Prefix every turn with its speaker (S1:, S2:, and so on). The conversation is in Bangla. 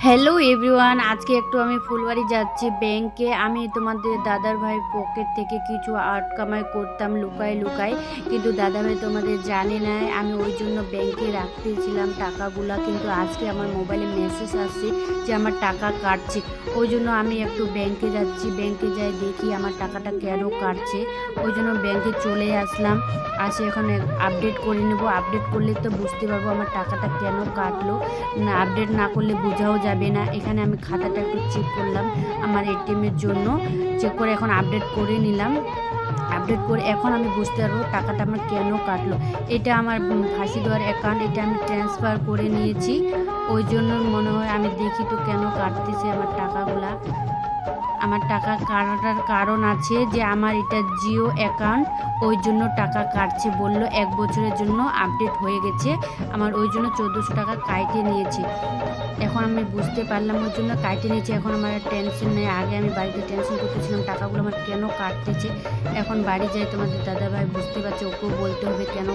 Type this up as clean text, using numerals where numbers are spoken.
S1: হ্যালো এভরিওয়ান, আজকে একটু আমি ফুলবাড়ি যাচ্ছি ব্যাংকে। আমি তোমাদের দাদার ভাই পকেট থেকে কিছু আর্ট কামাই করতাম লুকায় লুকায়, কিন্তু দাদা ভাই তোমাদের জানে না। আমি ওই জন্য ব্যাংকে রাখতেছিলাম টাকাগুলা, কিন্তু আজকে আমার মোবাইলে মেসেজ আসছে যে আমার টাকা কাটছে। ওই জন্য আমি একটু ব্যাংকে যাচ্ছি। ব্যাংকে যাই দেখি আমার টাকাটা কেন কাটছে। ওই জন্য ব্যাংকে চলে আসলাম। আসে এখন আপডেট করে নেব। আপডেট করলে তো বুঝতে পারবো আমার টাকাটা কেন কাটলো। না, আপডেট না করলে বোঝাও যাবে না। এখানে আমি খাতাটা একটু চেক করলাম আমার এটিএমের জন্য। চেক করে এখন আপডেট করে নিলাম। আপডেট করে এখন আমি বুঝতে পারবো টাকাটা আমার কেন কাটলো। এটা আমার ফাঁসি দেওয়ার অ্যাকাউন্ট, এটা আমি ট্রান্সফার করে নিয়েছি। ওই জন্য মনে হয় আমি দেখি তো কেন কাটতেছে আমার টাকাগুলা। আমার টাকা কাটার কারণ আছে যে আমার এটা জিও অ্যাকাউন্ট, ওই জন্য টাকা কাটছে। বলল 1 বছরের জন্য আপডেট হয়ে গেছে আমার, ওই জন্য 1400 টাকা কাইটে নিয়েছে। এখন আমি বুঝতে পারলাম ওই জন্য কাইটে নিয়েছে। এখন আমার আর টেনশন নেই। আগে আমি বাড়িতে টেনশন করতেছিলাম টাকাগুলো আমার কেন কাটতেছে। এখন বাড়ি যাই, তোমাদের দাদাভাই বুঝতে পারছে, ওকেও বলতে হবে কেন